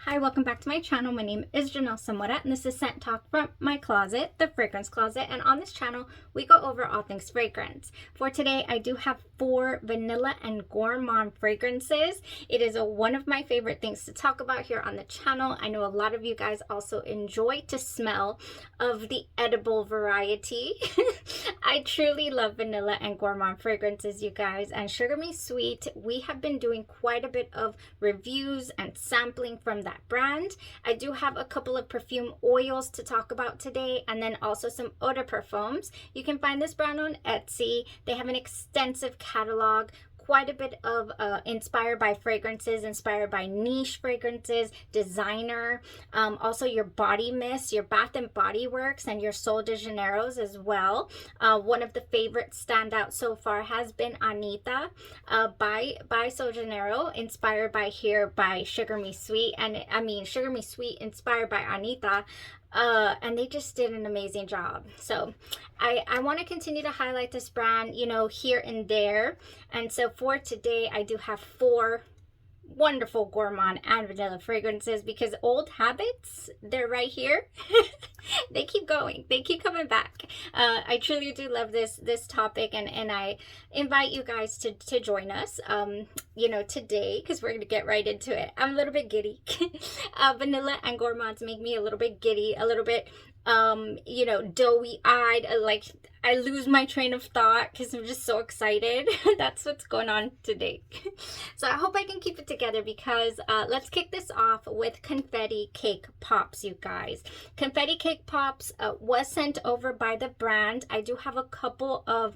Hi, welcome back to my channel. My name is Janelle Samora, and this is Scent Talk from my closet, the fragrance closet. And on this channel, we go over all things fragrance. For today, I do have 4 vanilla and gourmand fragrances. It is one of my favorite things to talk about here on the channel. I know a lot of you guys also enjoy to smell of the edible variety. I truly love vanilla and gourmand fragrances, you guys. And Sugar Me Sweet, we have been doing quite a bit of reviews and sampling from that brand. I do have a couple of perfume oils to talk about today, and then also some eau de parfums. You can find this brand on Etsy. They have an extensive catalog, quite a bit of inspired by fragrances, inspired by niche fragrances, designer, also your body mist, your Bath and Body Works, and your Sol de Janeiros as well. One of the favorites standout so far has been Anita by Sol de Janeiro, inspired by Sugar Me Sweet, and I mean Sugar Me Sweet inspired by Anita. And they just did an amazing job. So I want to continue to highlight this brand, you know, here and there. And so for today, I do have 4 wonderful gourmand and vanilla fragrances, because old habits, they're right here. They keep going, they keep coming back. I truly do love this topic, and I invite you guys to join us you know, today, because we're gonna get right into it. I'm a little bit giddy. Vanilla and gourmands make me a little bit giddy, a little bit you know, doughy-eyed, like I lose my train of thought because I'm just so excited. That's what's going on today. So I hope I can keep it together, because let's kick this off with Confetti Cake Pops, you guys. Confetti Cake Pops was sent over by the brand. I do have a couple of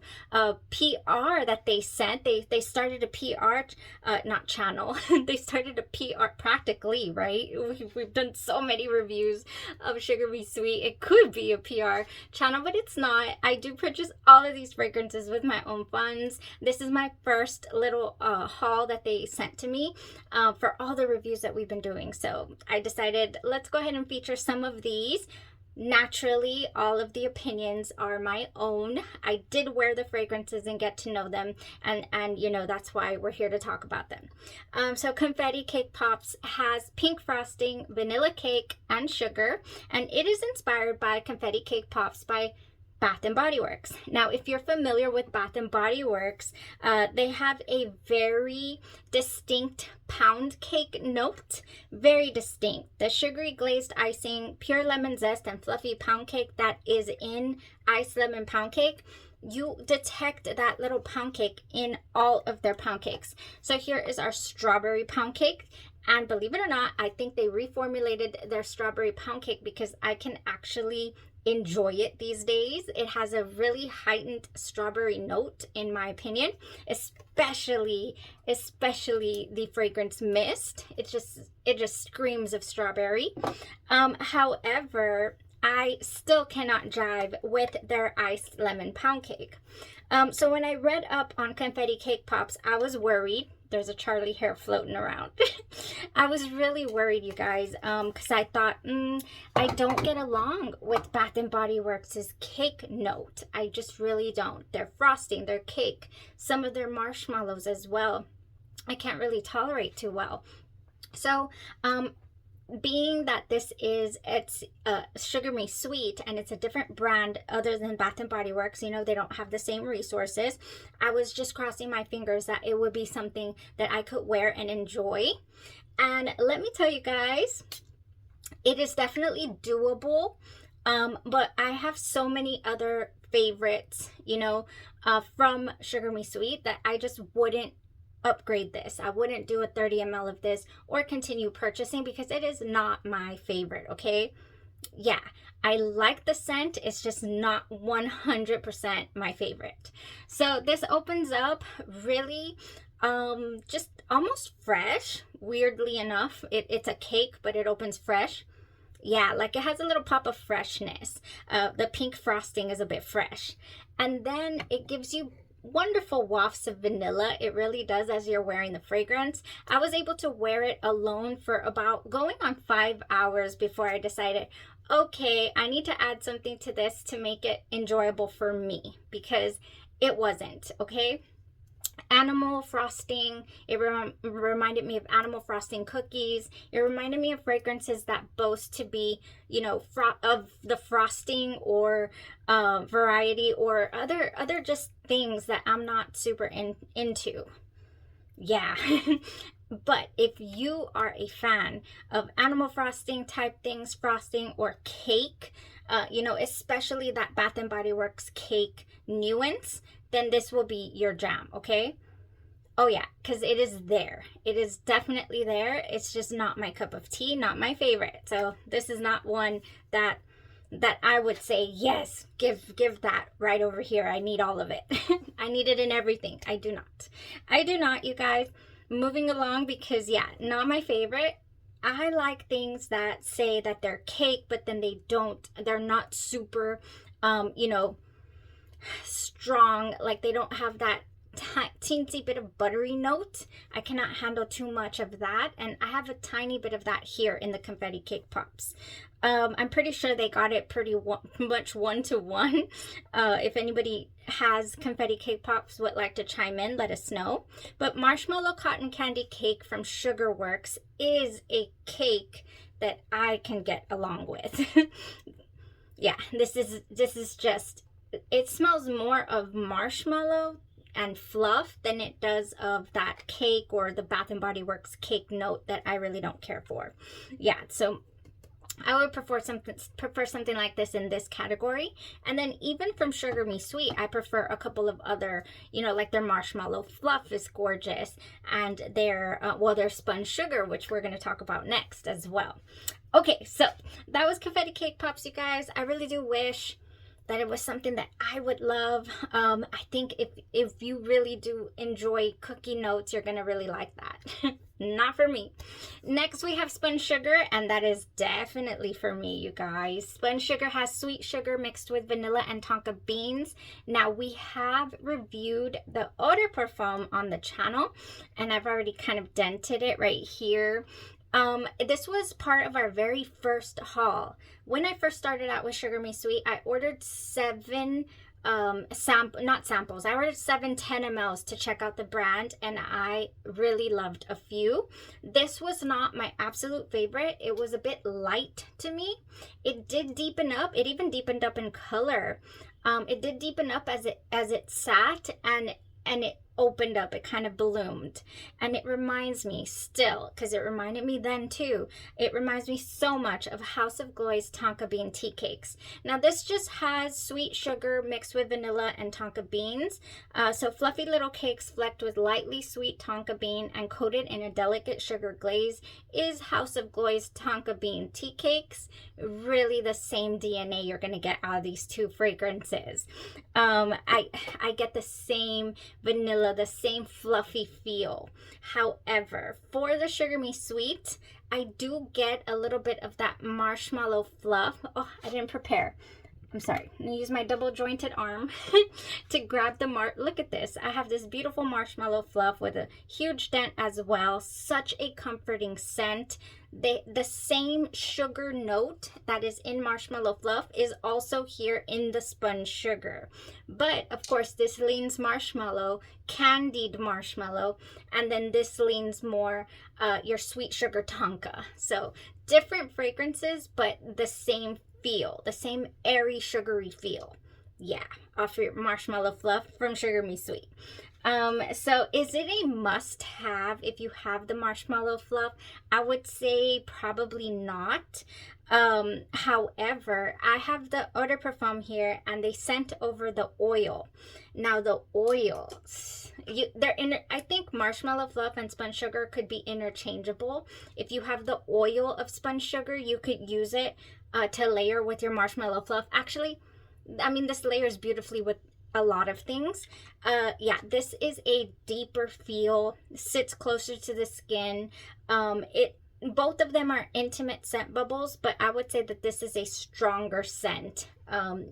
PR that they sent. They started a PR, not channel. They started a PR practically, right? We've done so many reviews of Sugar Me Sweet. It could be a PR channel, but it's not. I do purchase all of these fragrances with my own funds. This is my first little haul that they sent to me for all the reviews that we've been doing. So I decided, let's go ahead and feature some of these. Naturally, all of the opinions are my own. I did wear the fragrances and get to know them, and you know, that's why we're here to talk about them. So Confetti Cake Pops has pink frosting, vanilla cake, and sugar, and it is inspired by Confetti Cake Pops by Bath and Body Works. Now, if you're familiar with Bath and Body Works, they have a very distinct pound cake note, very distinct. The sugary glazed icing, pure lemon zest, and fluffy pound cake that is in iced lemon pound cake, you detect that little pound cake in all of their pound cakes. So here is our strawberry pound cake. And believe it or not, I think they reformulated their strawberry pound cake, because I can actually enjoy it these days. It has a really heightened strawberry note, in my opinion, especially the fragrance mist. It just screams of strawberry. However, I still cannot jive with their iced lemon pound cake. So when I read up on Confetti Cake Pops, I was worried. There's a Charlie hair floating around. I was really worried, you guys, because I thought, I don't get along with Bath and Body Works' cake note. I just really don't. Their frosting, their cake, some of their marshmallows as well, I can't really tolerate too well. So, being that it's Sugar Me Sweet, and it's a different brand other than Bath and Body Works, you know, they don't have the same resources. I was just crossing my fingers that it would be something that I could wear and enjoy. And let me tell you guys, it is definitely doable. But I have so many other favorites, you know, from Sugar Me Sweet, that I just wouldn't upgrade this. I wouldn't do a 30 ml of this or continue purchasing, because it is not my favorite. Okay, yeah, I like the scent, it's just not 100% my favorite. So this opens up really just almost fresh. Weirdly enough, it's a cake, but it opens fresh. Yeah, like it has a little pop of freshness. The pink frosting is a bit fresh, and then it gives you wonderful wafts of vanilla. It really does, as you're wearing the fragrance. I was able to wear it alone for about going on 5 hours before I decided, okay, I need to add something to this to make it enjoyable for me, because it wasn't. Okay, animal frosting. It reminded me of animal frosting cookies. It reminded me of fragrances that boast to be, you know, of the frosting or variety or other just things that I'm not super into. Yeah. But if you are a fan of animal frosting type things, frosting or cake, you know, especially that Bath and Body Works cake nuance, then this will be your jam, okay? Oh yeah, because it is there. It is definitely there. It's just not my cup of tea, not my favorite. So this is not one that I would say, yes, give that right over here. I need all of it. I need it in everything. I do not, you guys. Moving along, because yeah, not my favorite. I like things that say that they're cake, but then they're not super, you know, strong. Like they don't have that teensy bit of buttery note. I cannot handle too much of that, and I have a tiny bit of that here in the Confetti Cake Pops. I'm pretty sure they got it pretty much 1-to-1. If anybody has Confetti Cake Pops would like to chime in, let us know. But Marshmallow Cotton Candy Cake from Sugarworks is a cake that I can get along with. Yeah, this is just, it smells more of marshmallow and fluff than it does of that cake or the Bath and Body Works cake note that I really don't care for. Yeah, so I would prefer something like this in this category. And then even from Sugar Me Sweet, I prefer a couple of other, you know, like their marshmallow fluff is gorgeous, and their their spun sugar, which we're going to talk about next as well. Okay, so that was Confetti Cake Pops, you guys. I really do wish that it was something that I would love. I think if you really do enjoy cookie notes, you're gonna really like that. Not for me. Next we have spun sugar, and that is definitely for me, you guys. Spun sugar has sweet sugar mixed with vanilla and tonka beans. Now we have reviewed the eau de parfum on the channel, and I've already kind of dented it right here. This was part of our very first haul. When I first started out with Sugar Me Sweet, I ordered 7 not samples. I ordered 7 10 mLs to check out the brand, and I really loved a few. This was not my absolute favorite. It was a bit light to me. It did deepen up. It even deepened up in color. It did deepen up as it sat, and it opened up. It kind of ballooned, and it reminds me still, because it reminded me then too, it reminds me so much of House of Gloi's Tonka bean tea cakes. Now this just has sweet sugar mixed with vanilla and tonka beans, so fluffy little cakes flecked with lightly sweet tonka bean and coated in a delicate sugar glaze is House of Gloi's Tonka bean tea cakes. Really the same DNA you're going to get out of these two fragrances. I get the same vanilla, the same fluffy feel. However, for the Sugar Me Sweet, I do get a little bit of that marshmallow fluff. Oh, I didn't prepare. I'm sorry. I'm going to use my double jointed arm to grab the look at this. I have this beautiful marshmallow fluff with a huge dent as well. Such a comforting scent. The same sugar note that is in marshmallow fluff is also here in the spun sugar. But of course this leans marshmallow, candied marshmallow, and then this leans more your sweet sugar tonka. So different fragrances, but the same feel, the same airy sugary feel. Yeah, off your marshmallow fluff from Sugar Me Sweet. So is it a must have if you have the marshmallow fluff? I would say probably not. However, I have the eau de parfum here, and they sent over the oil. Now the oils, I think marshmallow fluff and spun sugar could be interchangeable. If you have the oil of spun sugar, you could use it to layer with your marshmallow fluff. Actually, I mean, this layers beautifully with a lot of things. Yeah, this is a deeper feel, sits closer to the skin. Both of them are intimate scent bubbles, but I would say that this is a stronger scent.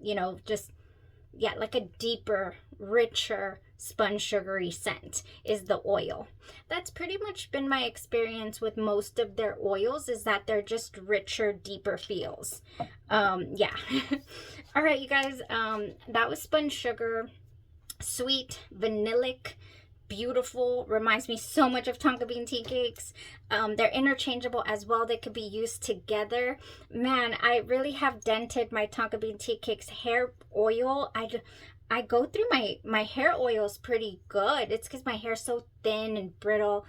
You know, just, yeah, like a deeper, richer, spun sugary scent is the oil. That's pretty much been my experience with most of their oils, is that they're just richer, deeper feels. Yeah. All right, you guys, that was spun sugar, sweet, vanillic, beautiful, reminds me so much of Tonka bean tea cakes. They're interchangeable as well. They could be used together. Man, I really have dented my Tonka bean tea cakes hair oil. I go through my hair oils pretty good. It's because my hair's so thin and brittle,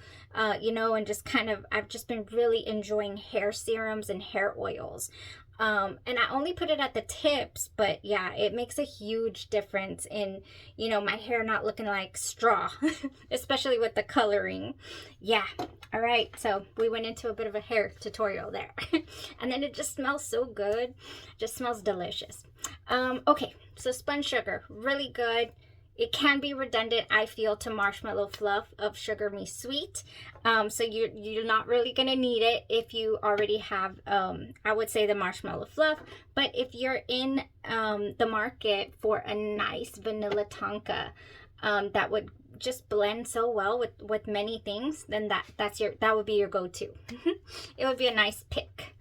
you know, and just kind of, I've just been really enjoying hair serums and hair oils. And I only put it at the tips, but yeah, it makes a huge difference in, you know, my hair not looking like straw, especially with the coloring. Yeah. All right. So we went into a bit of a hair tutorial there. And then it just smells so good. Just smells delicious. Okay. So spun sugar, really good. It can be redundant, I feel, to marshmallow fluff of Sugar Me Sweet. So you're not really going to need it if you already have, I would say, the marshmallow fluff. But if you're in the market for a nice vanilla Tonka that would just blend so well with many things, then that would be your go-to. It would be a nice pick.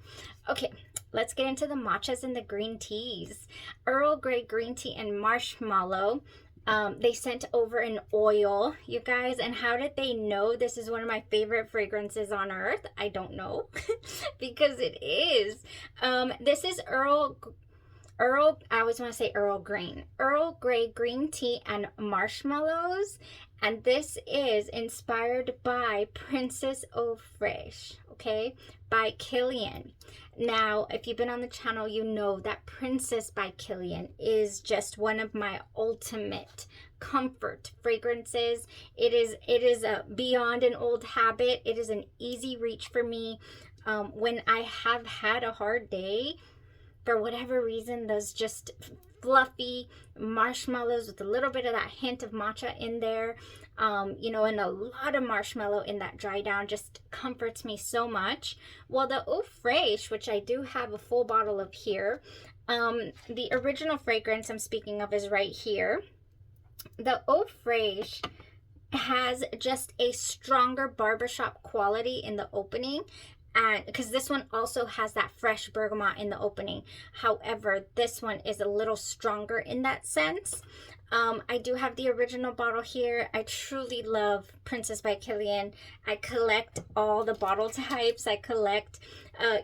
Okay. Let's get into the matchas and the green teas. Earl Grey green tea and marshmallow. They sent over an oil, you guys, and how did they know this is one of my favorite fragrances on earth? I don't know, because it is. This is Earl, I always want to say Earl Grey green tea and marshmallows, and this is inspired by Princess Eau Fraiche, okay, by Kilian. Now, if you've been on the channel, you know that Princess by Kilian is just one of my ultimate comfort fragrances. It is a beyond an old habit. It is an easy reach for me. When I have had a hard day, for whatever reason, those just fluffy marshmallows with a little bit of that hint of matcha in there, you know, and a lot of marshmallow in that dry down just comforts me so much. Well, the eau Fraiche, which I do have a full bottle of here, the original fragrance I'm speaking of is right here. The eau Fraiche has just a stronger barbershop quality in the opening. And because this one also has that fresh bergamot in the opening. However, this one is a little stronger in that sense. I do have the original bottle here. I truly love Princess by Kilian. I collect all the bottle types. I collect,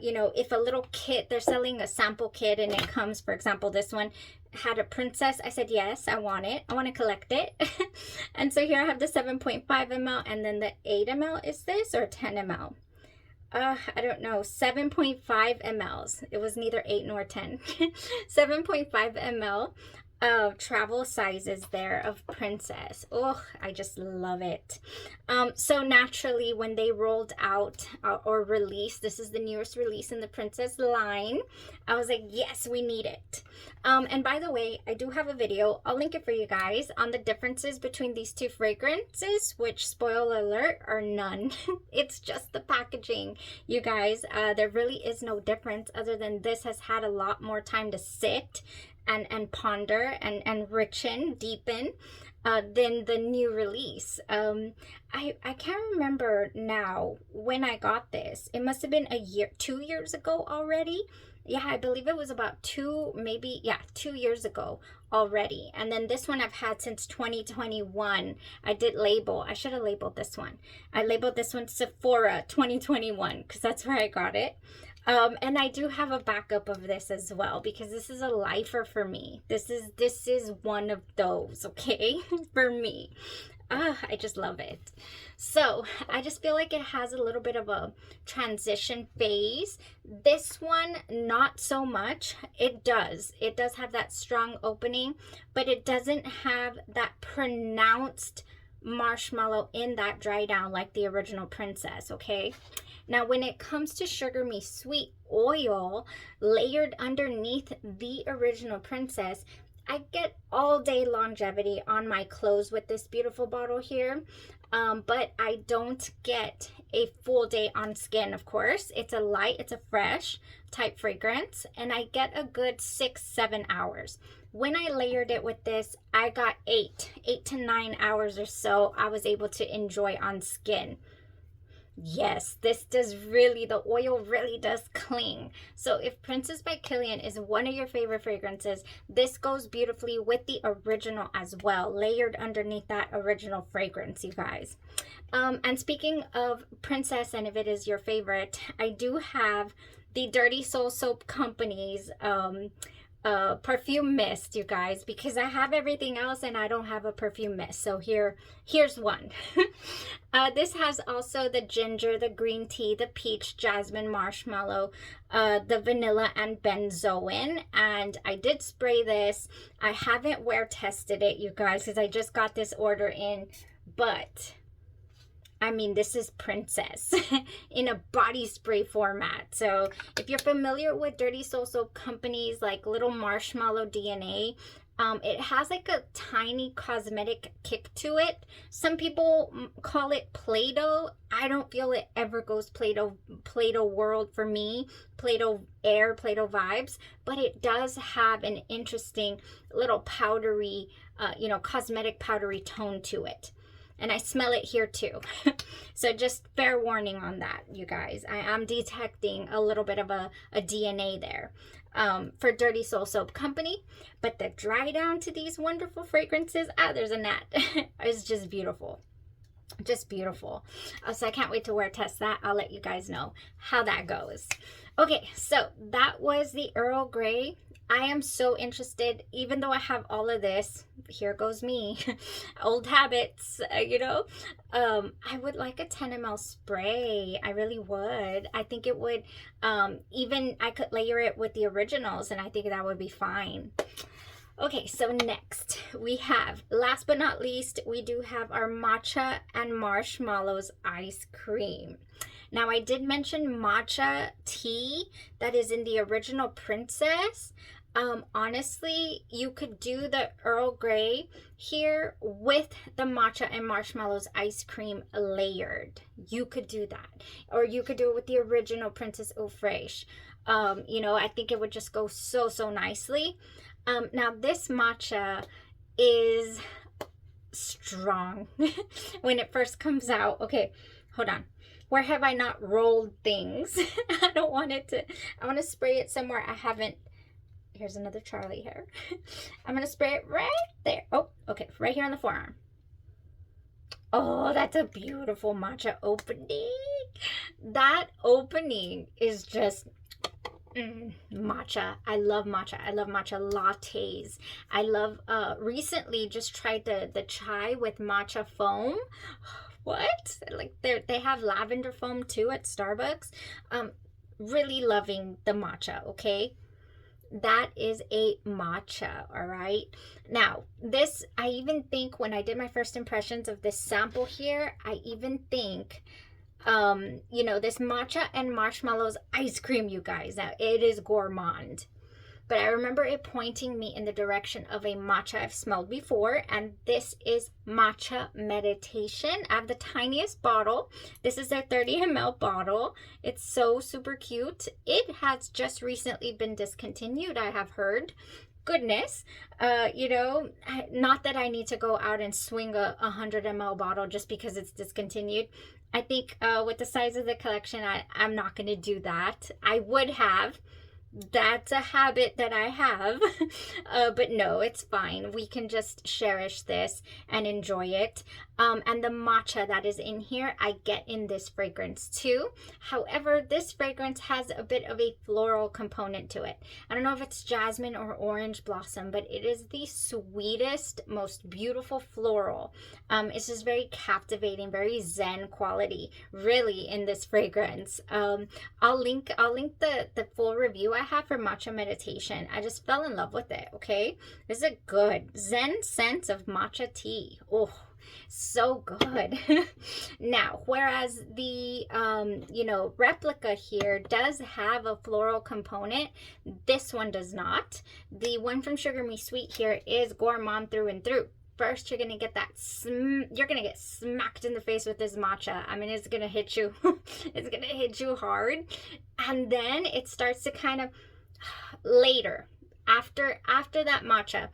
you know, if a little kit, they're selling a sample kit and it comes, for example, this one had a princess. I said, yes, I want it. I want to collect it. And so here I have the 7.5 ml and then the 8 ml. Is this or 10 ml? I don't know, 7.5 mLs. It was neither 8 nor 10. 7.5 ml of travel sizes there of Princess. Oh, I just love it. So naturally, when they rolled out or released, this is the newest release in the Princess line, I was like, yes, we need it. And by the way, I do have a video, I'll link it for you guys, on the differences between these two fragrances, which, spoiler alert, are none. It's just the packaging, you guys. There really is no difference other than this has had a lot more time to sit and ponder and richen, deepen than the new release. I can't remember now when I got this. It must have been 2 years ago already. Yeah, I believe it was about 2 years ago already. And then this one I've had since 2021. I did label. I should have labeled this one. I labeled this one Sephora 2021 because that's where I got it. And I do have a backup of this as well because this is a lifer for me. This is one of those, okay, for me. I just love it. So I just feel like it has a little bit of a transition phase. This one, not so much. It does have that strong opening, but it doesn't have that pronounced marshmallow in that dry down like the original Princess, okay? Now, when it comes to Sugar Me Sweet oil layered underneath the original Princess, I get all day longevity on my clothes with this beautiful bottle here, but I don't get a full day on skin, of course. It's a light, it's a fresh type fragrance, and I get a good 6-7 hours. When I layered it with this, I got 8 to 9 hours or so I was able to enjoy on skin. Yes, this does really, the oil really does cling. So if Princess by Kilian is one of your favorite fragrances, this goes beautifully with the original as well, layered underneath that original fragrance, you guys. And speaking of Princess, and if it is your favorite, I do have the Dirty Soul Soap Company's perfume mist, you guys, because I have everything else and I don't have a perfume mist. So here's one. This has also the ginger, the green tea, the peach, jasmine, marshmallow, the vanilla, and benzoin. And I did spray this. I haven't wear tested it, you guys, because I just got this order in, but I mean, this is Princess in a body spray format. So if you're familiar with Dirty Soul Soap Company's like little marshmallow DNA, it has like a tiny cosmetic kick to it. Some people call it Play-Doh. I don't feel it ever goes Play-Doh world for me. Play-Doh air, Play-Doh vibes. But it does have an interesting little powdery, cosmetic powdery tone to it. And I smell it here too. So just fair warning on that, you guys. I am detecting a little bit of a DNA there for Dirty Soul Soap Company. But the dry down to these wonderful fragrances, there's a gnat. It's just beautiful. Just beautiful. So I can't wait to wear test that. I'll let you guys know how that goes. Okay, so that was the Earl Grey. I am so interested, even though I have all of this, here goes me, old habits, I would like a 10 ml spray. I really would. I think it would, even I could layer it with the originals and I think that would be fine. Okay, so next we have, last but not least, we do have our matcha and marshmallows ice cream. Now, I did mention matcha tea that is in the original Princess. Honestly, you could do the Earl Grey here with the matcha and marshmallows ice cream layered. You could do that. Or you could do it with the original Princess eau Fraiche. I think it would just go so, so nicely. Now, this matcha is strong when it first comes out. Okay, hold on. Where have I not rolled things? I want to spray it somewhere I haven't. Here's another Charlie hair. I'm going to spray it right there. Oh, okay, right here on the forearm. Oh, that's a beautiful matcha opening. That opening is just matcha. I love matcha. I love matcha lattes. I love, recently just tried the chai with matcha foam. What? Like they have lavender foam too at Starbucks. Really loving the matcha, okay? That is a matcha, all right? Now, this, I even think when I did my first impressions of this sample here, I even think, this matcha and marshmallows ice cream, you guys, now it is Gourmand. But I remember it pointing me in the direction of a matcha I've smelled before, and this is Matcha Meditation. I have the tiniest bottle. This is their 30 ml bottle. It's so super cute. It has just recently been discontinued, I have heard. Goodness, not that I need to go out and swing a 100 ml bottle just because it's discontinued. I think with the size of the collection, I'm not going to do that. I would have. That's a habit that I have, but no, it's fine. We can just cherish this and enjoy it. And the matcha that is in here, I get in this fragrance too. However, this fragrance has a bit of a floral component to it. I don't know if it's jasmine or orange blossom, but it is the sweetest, most beautiful floral. It's just very captivating, very zen quality, really, in this fragrance. I'll link the full review I have for Matcha Meditation. I just fell in love with it, okay? This is a good zen sense of matcha tea. Oh, so good. Now, whereas the replica here does have a floral component, this one does not. The one from Sugar Me Sweet here is Gourmand through and through. First, you're gonna get you're gonna get smacked in the face with this matcha. I mean, it's gonna hit you. It's gonna hit you hard, and then it starts to kind of later after that matcha.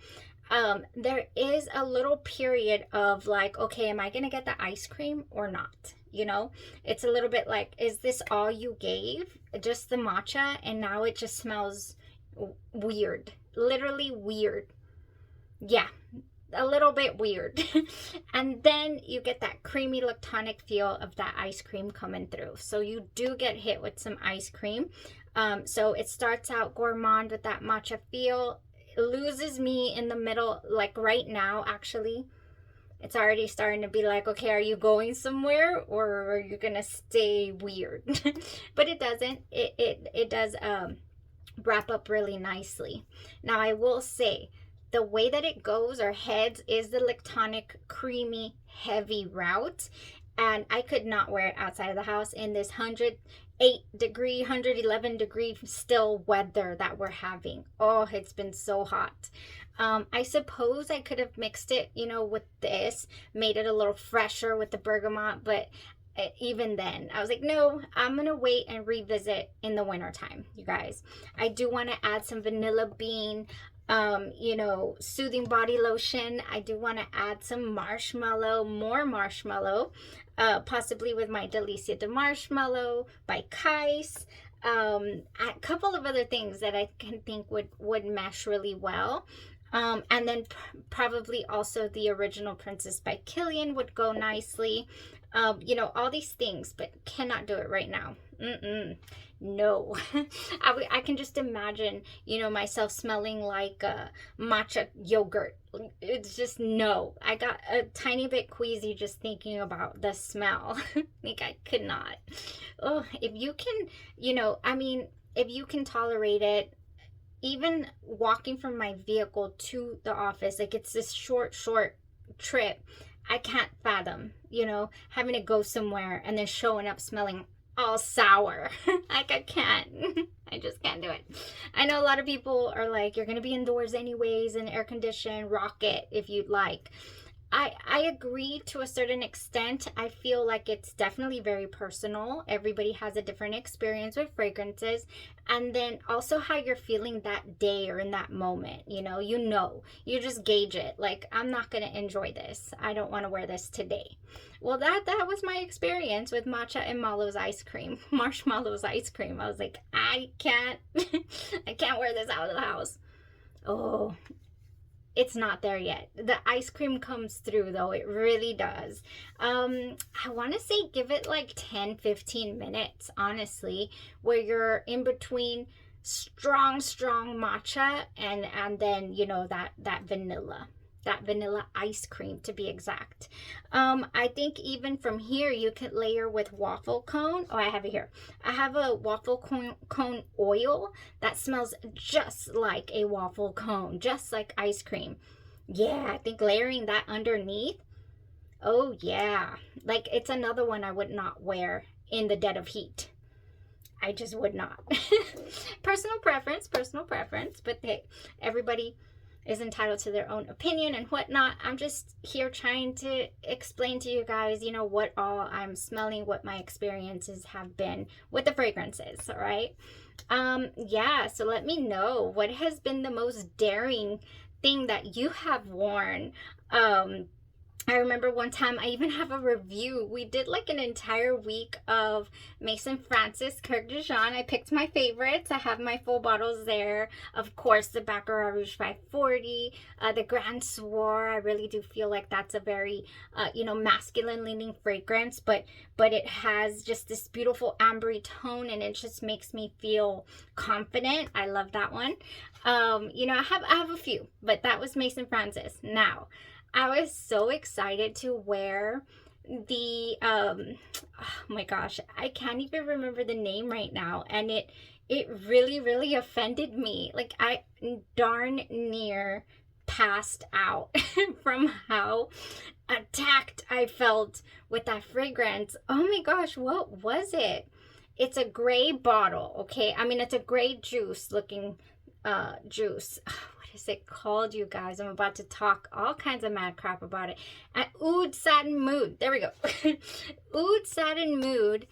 There is a little period of like, okay, am I gonna get the ice cream or not? you know? It's a little bit like, is this all you gave? Just the matcha, and now it just smells weird. Literally weird. Yeah, a little bit weird. And then you get that creamy lactonic feel of that ice cream coming through. So you do get hit with some ice cream. So it starts out gourmand with that matcha feel. It loses me in the middle, like right now, actually. It's already starting to be like, okay, are you going somewhere, or are you gonna stay weird? But it doesn't. It does wrap up really nicely. Now I will say, the way that it goes or heads is the lactonic, creamy, heavy route. And I could not wear it outside of the house in this 108-degree, 111-degree still weather that we're having. Oh, it's been so hot. I suppose I could have mixed it, you know, with this, made it a little fresher with the bergamot, but even then I was like, no, I'm gonna wait and revisit in the wintertime, you guys. I do want to add some vanilla bean, you know, soothing body lotion. I do want to add some marshmallow, more marshmallow, possibly with my Delicia de Marshmallow by Kais. A couple of other things that I can think would mesh really well. And then probably also the Original Princess by Kilian would go nicely. You know, all these things, but cannot do it right now. No. I can just imagine, you know, myself smelling like matcha yogurt. It's just no. I got a tiny bit queasy just thinking about the smell. Like I could not. Oh, if you can, you know, I mean, if you can tolerate it, even walking from my vehicle to the office, like it's this short trip, I can't fathom, you know, having to go somewhere and then showing up smelling all sour. Like I can't. I just can't do it. I know a lot of people are like, you're going to be indoors anyways and air condition, rock it if you'd like. I agree to a certain extent. I feel like it's definitely very personal. Everybody has a different experience with fragrances. And then also how you're feeling that day or in that moment. You know, you just gauge it. Like, I'm not going to enjoy this. I don't want to wear this today. Well, that was my experience with matcha and Marshmallow's ice cream. I was like, I can't wear this out of the house. Oh, it's not there yet. The ice cream comes through though. It really does. I want to say give it like 10-15 minutes, honestly, where you're in between strong matcha and then, you know, that vanilla ice cream, to be exact. I think even from here you could layer with waffle cone. Oh, I have it here. I have a waffle cone oil that smells just like a waffle cone, just like ice cream. Yeah, I think layering that underneath. Oh yeah, like it's another one I would not wear in the dead of heat. I just would not. Personal preference, but hey, everybody is entitled to their own opinion and whatnot. I'm just here trying to explain to you guys, you know, what all I'm smelling, what my experiences have been with the fragrances, all right? Yeah, so let me know what has been the most daring thing that you have worn. I remember one time, I even have a review. We did like an entire week of Maison Francis Coeur de Jean. I picked my favorites. I have my full bottles there. Of course, the Baccarat Rouge 540, the Grand Soir. I really do feel like that's a very, you know, masculine leaning fragrance, but it has just this beautiful ambery tone and it just makes me feel confident. I love that one. You know, I have a few, but that was Maison Francis. Now, I was so excited to wear the, oh my gosh, I can't even remember the name right now. And it really offended me. Like I darn near passed out from how attacked I felt with that fragrance. Oh my gosh, what was it? It's a gray bottle, okay? I mean, it's a gray juice looking juice. What is it called, you guys? I'm about to talk all kinds of mad crap about it. Oud Satin Mood. There we go. Oud Satin Mood.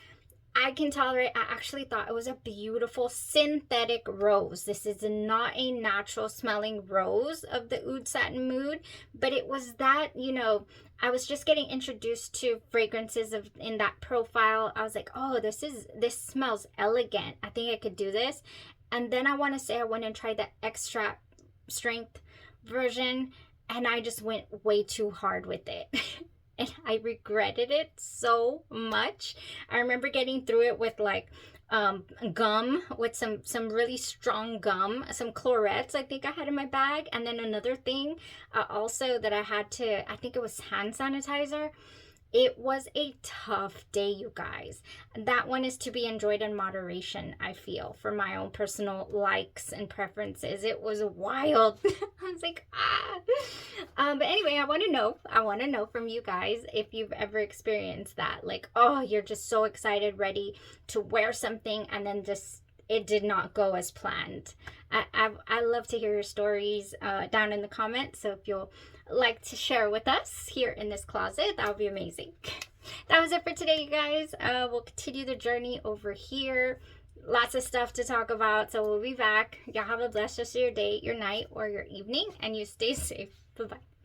I can tolerate. I actually thought it was a beautiful synthetic rose. This is not a natural smelling rose of the oud satin mood, but it was that, you know, I was just getting introduced to fragrances of in that profile. I was like, oh, this smells elegant. I think I could do this. And then I want to say I went and tried the extra strength version, and I just went way too hard with it. And I regretted it so much. I remember getting through it with like gum, with some really strong gum, some Clorettes I think I had in my bag, and then another thing also that I had to, I think it was hand sanitizer. It was a tough day, you guys. That one is to be enjoyed in moderation, I feel, for my own personal likes and preferences. It was wild. I was like, ah. But anyway, I want to know from you guys if you've ever experienced that. Like, oh, you're just so excited, ready to wear something, and then just it did not go as planned. I love to hear your stories down in the comments. So if you'll like to share with us here in this closet, that would be amazing. That was it for today, you guys. We'll continue the journey over here. Lots of stuff to talk about, so we'll be back. Y'all have a blessed rest of your day, your night, or your evening, and you stay safe. Bye-bye.